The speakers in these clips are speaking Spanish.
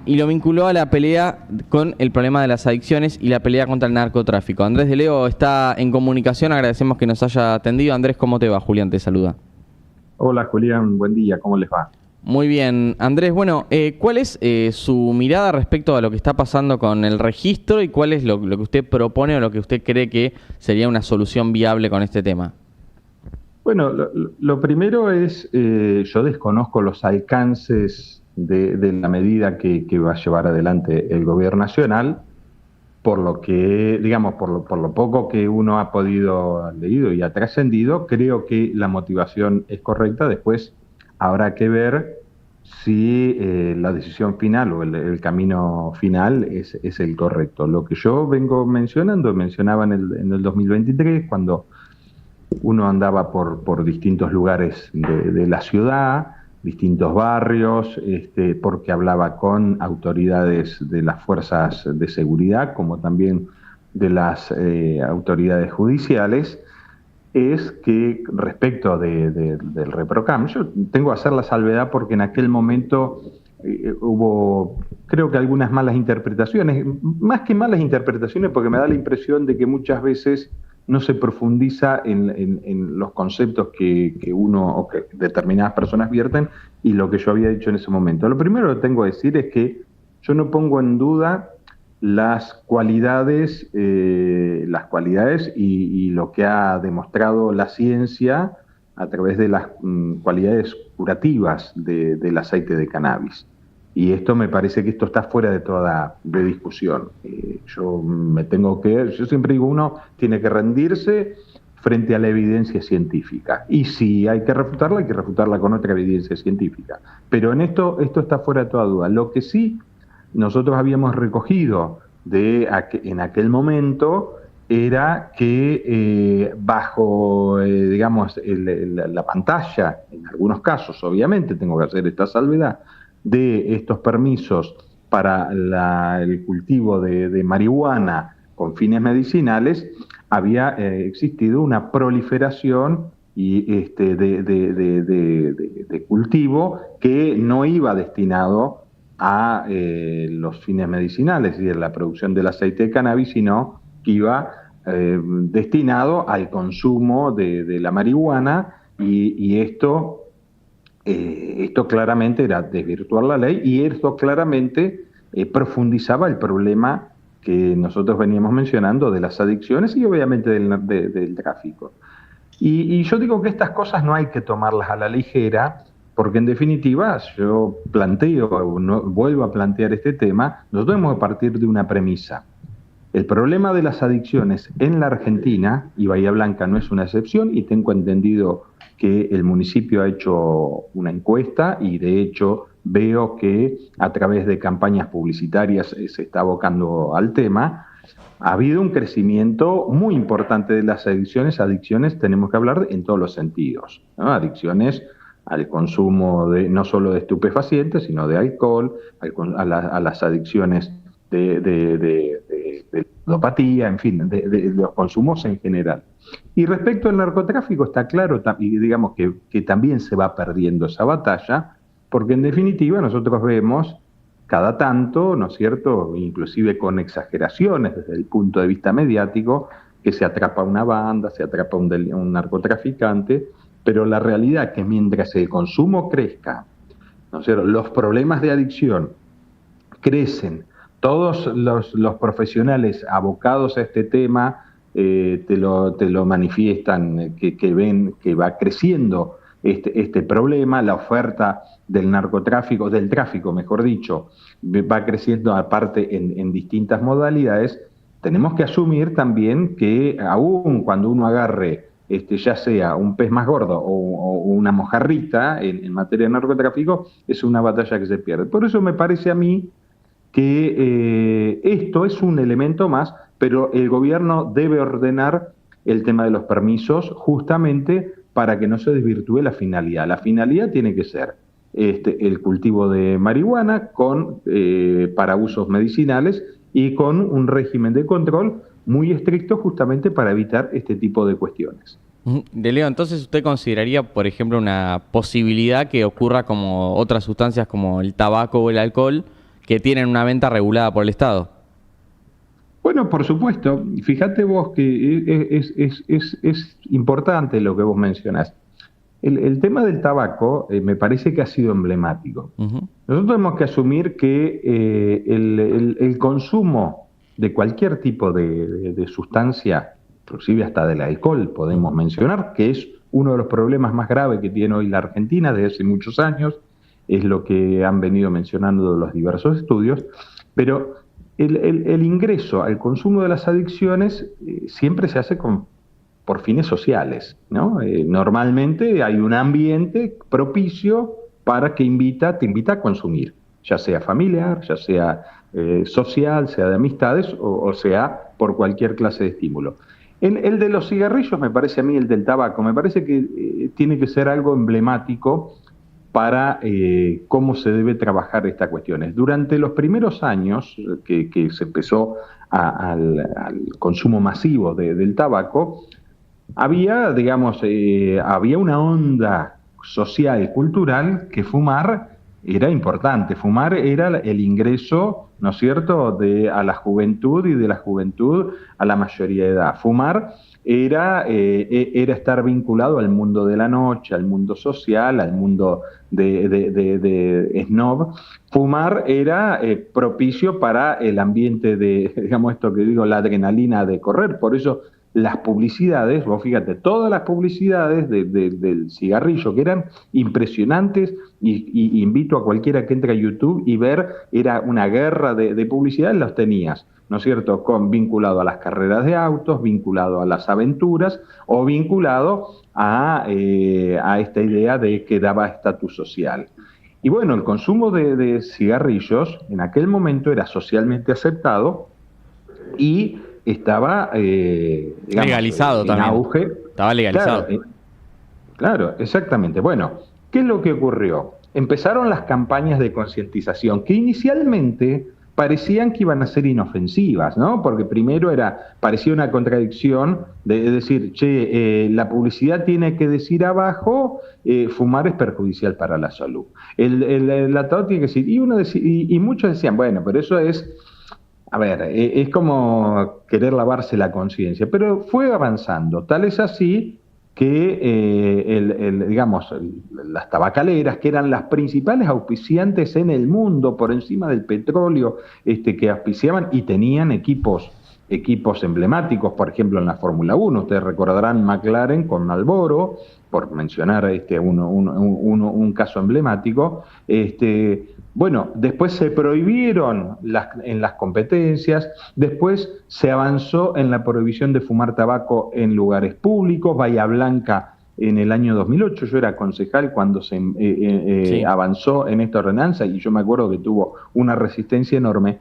y lo vinculó a la pelea con el problema de las adicciones y la pelea contra el narcotráfico. Andrés de Leo está en comunicación, agradecemos que nos haya atendido. Andrés, ¿cómo te va? Julián te saluda. Hola Julián, buen día, ¿cómo les va? Muy bien, Andrés. Bueno, ¿cuál es su mirada respecto a lo que está pasando con el registro y cuál es lo que usted propone o lo que usted cree que sería una solución viable con este tema? Bueno, lo primero es, yo desconozco los alcances de la medida que va a llevar adelante el gobierno nacional, por lo que, digamos, por lo poco que uno ha podido leído y ha trascendido, creo que la motivación es correcta. Después habrá que ver si la decisión final o el camino final es el correcto. Lo que yo vengo mencionaba en el 2023, cuando uno andaba por distintos lugares de la ciudad, distintos barrios, porque hablaba con autoridades de las fuerzas de seguridad, como también de las autoridades judiciales, es que respecto del ReproCam, yo tengo que hacer la salvedad porque en aquel momento hubo, creo que algunas malas interpretaciones, más que malas interpretaciones, porque me da la impresión de que muchas veces no se profundiza en los conceptos que uno o que determinadas personas vierten y lo que yo había dicho en ese momento. Lo primero que tengo que decir es que yo no pongo en duda las cualidades y lo que ha demostrado la ciencia a través de las cualidades curativas del aceite de cannabis. Y esto me parece que esto está fuera de toda discusión. Yo siempre digo, uno tiene que rendirse frente a la evidencia científica. Y si hay que refutarla con otra evidencia científica. Pero en esto está fuera de toda duda. Lo que sí nosotros habíamos recogido en aquel momento era que bajo, digamos, la pantalla, en algunos casos, obviamente, tengo que hacer esta salvedad, de estos permisos para el cultivo de marihuana con fines medicinales, había existido una proliferación de cultivo que no iba destinado a los fines medicinales y a la producción del aceite de cannabis, sino que iba destinado al consumo de la marihuana y esto claramente era desvirtuar la ley y esto claramente profundizaba el problema que nosotros veníamos mencionando de las adicciones y obviamente del tráfico. Y yo digo que estas cosas no hay que tomarlas a la ligera, porque en definitiva yo vuelvo a plantear este tema, nosotros tenemos que partir de una premisa. El problema de las adicciones en la Argentina, y Bahía Blanca no es una excepción, y tengo entendido que el municipio ha hecho una encuesta y de hecho veo que a través de campañas publicitarias se está abocando al tema, ha habido un crecimiento muy importante de las adicciones. Adicciones tenemos que hablar en todos los sentidos, ¿no? Adicciones al consumo no solo de estupefacientes, sino de alcohol, a las adicciones de ludopatía, en fin, de los consumos en general. Y respecto al narcotráfico está claro, y digamos que también se va perdiendo esa batalla, porque en definitiva nosotros vemos cada tanto, ¿no es cierto?, inclusive con exageraciones desde el punto de vista mediático, que se atrapa una banda, se atrapa un narcotraficante, pero la realidad es que mientras el consumo crezca, ¿no es cierto?, los problemas de adicción crecen, todos los profesionales abocados a este tema te lo manifiestan, que ven que va creciendo este problema, la oferta del narcotráfico, del tráfico, mejor dicho, va creciendo aparte en distintas modalidades. Tenemos que asumir también que aún cuando uno agarre ya sea un pez más gordo o una mojarrita en materia de narcotráfico, es una batalla que se pierde. Por eso me parece a mí que esto es un elemento más, pero el gobierno debe ordenar el tema de los permisos justamente para que no se desvirtúe la finalidad. La finalidad tiene que ser el cultivo de marihuana para usos medicinales y con un régimen de control muy estricto justamente para evitar este tipo de cuestiones. De Leo, entonces usted consideraría, por ejemplo, una posibilidad que ocurra como otras sustancias como el tabaco o el alcohol, que tienen una venta regulada por el Estado. Bueno, por supuesto. Fíjate vos que es importante lo que vos mencionás. El tema del tabaco me parece que ha sido emblemático. Ujú. Nosotros tenemos que asumir que el consumo de cualquier tipo de sustancia, inclusive hasta del alcohol, podemos mencionar, que es uno de los problemas más graves que tiene hoy la Argentina desde hace muchos años, es lo que han venido mencionando los diversos estudios, pero el ingreso al consumo de las adicciones siempre se hace por fines sociales, ¿no? Normalmente hay un ambiente propicio para que te invita a consumir, ya sea familiar, ya sea social, sea de amistades o sea por cualquier clase de estímulo. El de los cigarrillos me parece a mí, el del tabaco, me parece que tiene que ser algo emblemático para cómo se debe trabajar estas cuestiones. Durante los primeros años que se empezó al consumo masivo del tabaco, había, digamos, había una onda social y cultural que fumar era importante. Fumar era el ingreso, ¿no es cierto?, a la juventud y de la juventud a la mayoría de edad. Fumar era estar vinculado al mundo de la noche, al mundo social, al mundo de snob. Fumar era propicio para el ambiente de, digamos, esto que digo, la adrenalina de correr. Por eso las publicidades, vos fíjate, todas las publicidades del cigarrillo, que eran impresionantes, y invito a cualquiera que entre a YouTube y ver, era una guerra de publicidad, los tenías, ¿no es cierto?, vinculado a las carreras de autos, vinculado a las aventuras, o vinculado a esta idea de que daba estatus social. Y bueno, el consumo de cigarrillos en aquel momento era socialmente aceptado y estaba, digamos, Legalizado en también. auge. Estaba legalizado. Claro, claro, exactamente. Bueno, ¿qué es lo que ocurrió? Empezaron las campañas de concientización que inicialmente parecían que iban a ser inofensivas, ¿no? Porque primero parecía una contradicción de decir, che, la publicidad tiene que decir abajo, fumar es perjudicial para la salud. El atado tiene que decir, y muchos decían, bueno, pero eso es, a ver, es como querer lavarse la conciencia, pero fue avanzando. Tal es así que, digamos, las tabacaleras, que eran las principales auspiciantes en el mundo por encima del petróleo, que auspiciaban y tenían equipos emblemáticos, por ejemplo, en la Fórmula 1. Ustedes recordarán McLaren con Marlboro, por mencionar un caso emblemático. Bueno, después se prohibieron en las competencias, después se avanzó en la prohibición de fumar tabaco en lugares públicos. Bahía Blanca en el año 2008, yo era concejal cuando se Sí. avanzó en esta ordenanza y yo me acuerdo que tuvo una resistencia enorme.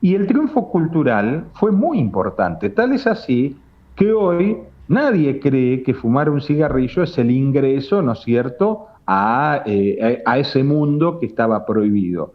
Y el triunfo cultural fue muy importante, tal es así que hoy nadie cree que fumar un cigarrillo es el ingreso, ¿no es cierto?, a ese mundo que estaba prohibido.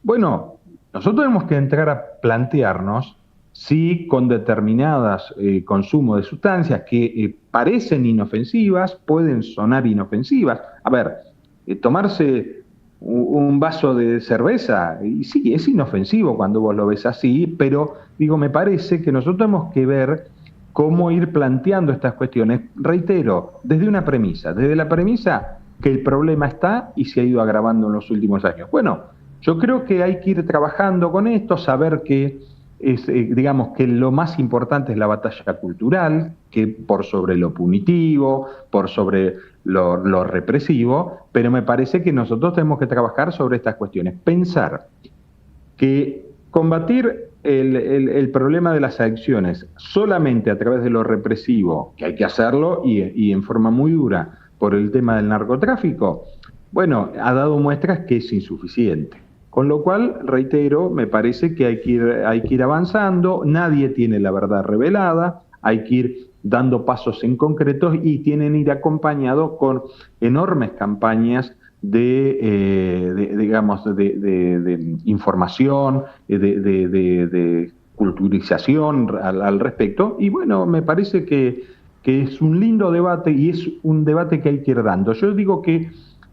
Bueno, nosotros tenemos que entrar a plantearnos si con determinadas consumos de sustancias que parecen inofensivas, pueden sonar inofensivas. A ver, tomarse un vaso de cerveza, y sí, es inofensivo cuando vos lo ves así, pero digo, me parece que nosotros tenemos que ver cómo ir planteando estas cuestiones. Reitero, desde la premisa que el problema está y se ha ido agravando en los últimos años. Bueno, yo creo que hay que ir trabajando con esto, saber que digamos que lo más importante es la batalla cultural, que por sobre lo punitivo, por sobre lo represivo, pero me parece que nosotros tenemos que trabajar sobre estas cuestiones. Pensar que combatir el problema de las adicciones solamente a través de lo represivo, que hay que hacerlo y en forma muy dura por el tema del narcotráfico, bueno, ha dado muestras que es insuficiente. Con lo cual, reitero, me parece que hay que ir avanzando, nadie tiene la verdad revelada, hay que ir dando pasos en concretos y tienen que ir acompañados con enormes campañas digamos, de información, de culturización al respecto. Y bueno, me parece que es un lindo debate y es un debate que hay que ir dando. Yo digo que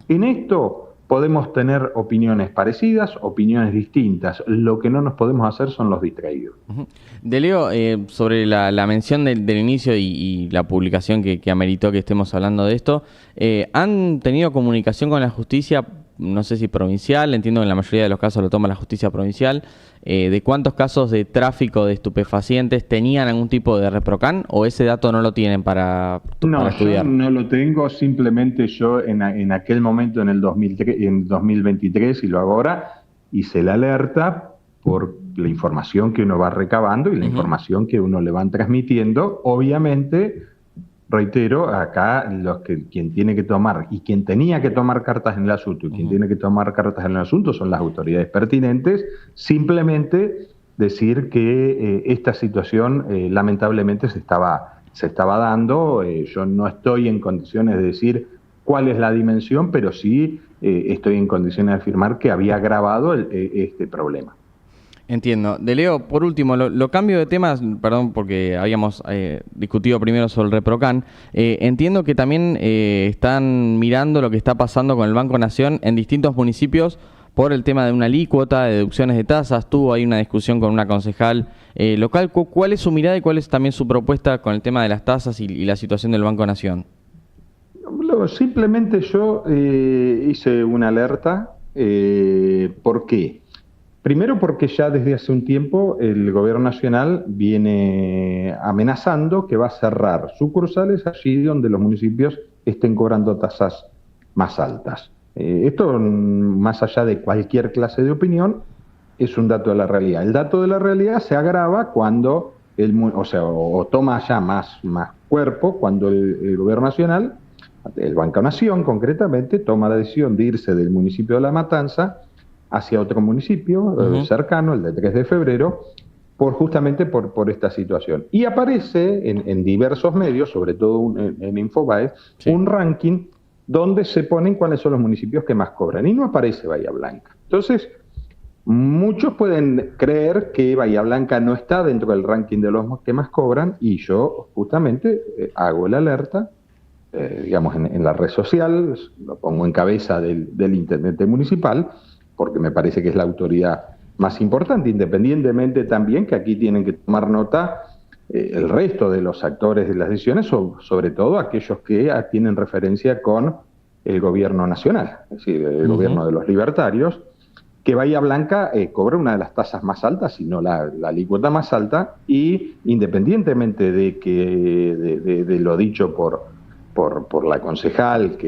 en esto podemos tener opiniones parecidas, opiniones distintas. Lo que no nos podemos hacer son los distraídos. De Leo, sobre la mención del inicio y la publicación que ameritó que estemos hablando de esto, ¿han tenido comunicación con la justicia? No sé si provincial, entiendo que en la mayoría de los casos lo toma la justicia provincial, de cuántos casos de tráfico de estupefacientes tenían algún tipo de ReproCan, o ese dato no lo tienen para estudiar. Yo no lo tengo, simplemente yo en aquel momento, en 2023, y lo hago ahora, hice la alerta por la información que uno va recabando y la información que uno le van transmitiendo. Obviamente, reitero, acá quien tiene que tomar y quien tenía que tomar cartas en el asunto y quien tiene que tomar cartas en el asunto son las autoridades pertinentes. Simplemente decir que esta situación lamentablemente se estaba dando. Yo no estoy en condiciones de decir cuál es la dimensión, pero sí estoy en condiciones de afirmar que había agravado este problema. Entiendo. De Leo, por último, lo cambio de temas, perdón, porque habíamos discutido primero sobre el ReproCan. Entiendo que también están mirando lo que está pasando con el Banco Nación en distintos municipios por el tema de una alícuota, de deducciones de tasas. Tuvo ahí una discusión con una concejal local. ¿Cuál es su mirada y cuál es también su propuesta con el tema de las tasas y la situación del Banco Nación? Simplemente yo hice una alerta. ¿Por qué? Primero porque ya desde hace un tiempo el gobierno nacional viene amenazando que va a cerrar sucursales allí donde los municipios estén cobrando tasas más altas. Esto, más allá de cualquier clase de opinión, es un dato de la realidad. El dato de la realidad se agrava cuando, toma ya más cuerpo cuando el gobierno nacional, el Banco Nación concretamente, toma la decisión de irse del municipio de La Matanza hacia otro municipio cercano, el de 3 de febrero, justamente por esta situación. Y aparece en diversos medios, sobre todo en Infobae, un ranking donde se ponen cuáles son los municipios que más cobran, y no aparece Bahía Blanca. Entonces, muchos pueden creer que Bahía Blanca no está dentro del ranking de los que más cobran, y yo justamente hago la alerta, digamos, en la red social, lo pongo en cabeza del intendente municipal, porque me parece que es la autoridad más importante, independientemente también que aquí tienen que tomar nota el resto de los actores de las decisiones, sobre todo aquellos que tienen referencia con el gobierno nacional, es decir, el gobierno de los libertarios, que Bahía Blanca cobra una de las tasas más altas, si no la alícuota más alta, y independientemente de lo dicho por la concejal,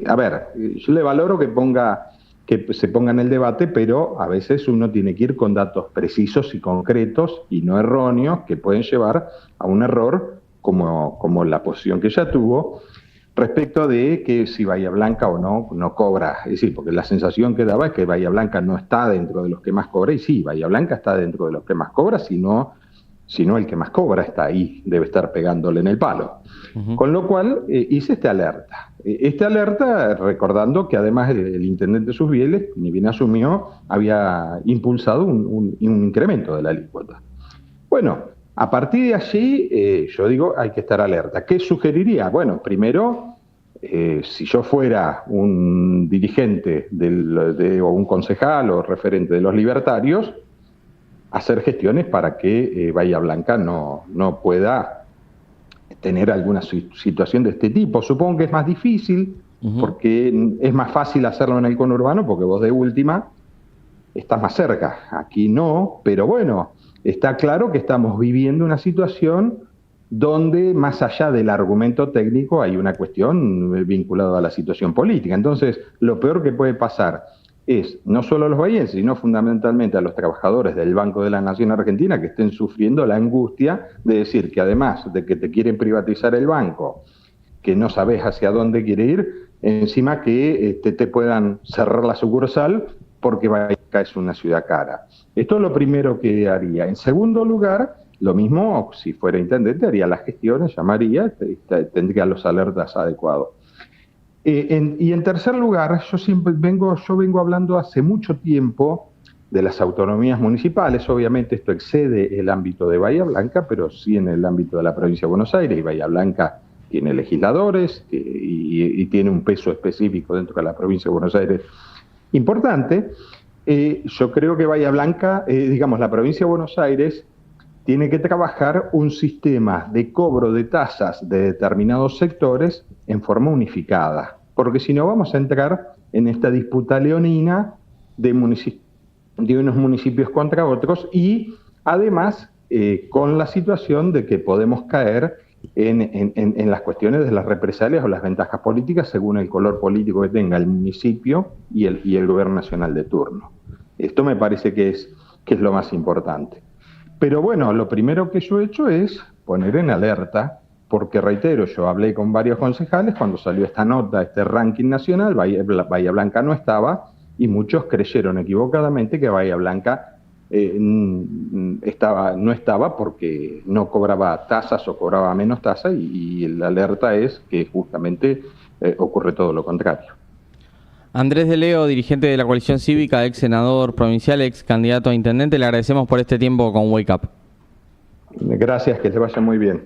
a ver, yo le valoro que se ponga en el debate, pero a veces uno tiene que ir con datos precisos y concretos y no erróneos que pueden llevar a un error como la posición que ella tuvo respecto de que si Bahía Blanca o no cobra. Es decir, porque la sensación que daba es que Bahía Blanca no está dentro de los que más cobra, y sí, Bahía Blanca está dentro de los que más cobra, sino el que más cobra está ahí, debe estar pegándole en el palo. Con lo cual hice esta alerta, recordando que además el intendente Susbieles, ni bien asumió, había impulsado un incremento de la alícuota. Bueno, a partir de allí, yo digo, hay que estar alerta. ¿Qué sugeriría? Bueno, primero, si yo fuera un dirigente o un concejal o referente de los libertarios, hacer gestiones para que Bahía Blanca no pueda tener alguna situación de este tipo. Supongo que es más difícil, porque es más fácil hacerlo en el conurbano, porque vos de última estás más cerca. Aquí no, pero bueno, está claro que estamos viviendo una situación donde, más allá del argumento técnico, hay una cuestión vinculada a la situación política. Entonces, lo peor que puede pasar es no solo a los bahienses, sino fundamentalmente a los trabajadores del Banco de la Nación Argentina, que estén sufriendo la angustia de decir que, además de que te quieren privatizar el banco, que no sabes hacia dónde quiere ir, encima que te puedan cerrar la sucursal porque Bahía es una ciudad cara. Esto es lo primero que haría. En segundo lugar, lo mismo, si fuera intendente, haría las gestiones, llamaría, tendría los alertas adecuados. Y en tercer lugar, yo vengo hablando hace mucho tiempo de las autonomías municipales. Obviamente esto excede el ámbito de Bahía Blanca, pero sí en el ámbito de la provincia de Buenos Aires, y Bahía Blanca tiene legisladores y tiene un peso específico dentro de la provincia de Buenos Aires importante. Yo creo que Bahía Blanca, la provincia de Buenos Aires tiene que trabajar un sistema de cobro de tasas de determinados sectores en forma unificada, porque si no vamos a entrar en esta disputa leonina de unos municipios contra otros y además con la situación de que podemos caer en las cuestiones de las represalias o las ventajas políticas según el color político que tenga el municipio y el gobierno nacional de turno. Esto me parece que es lo más importante. Pero bueno, lo primero que yo he hecho es poner en alerta, porque reitero, yo hablé con varios concejales cuando salió esta nota, este ranking nacional, Bahía Blanca no estaba, y muchos creyeron equivocadamente que Bahía Blanca no estaba porque no cobraba tasas o cobraba menos tasas, y la alerta es que justamente ocurre todo lo contrario. Andrés de Leo, dirigente de la coalición cívica, ex senador provincial, ex candidato a intendente, le agradecemos por este tiempo con Wake Up. Gracias, que se vaya muy bien.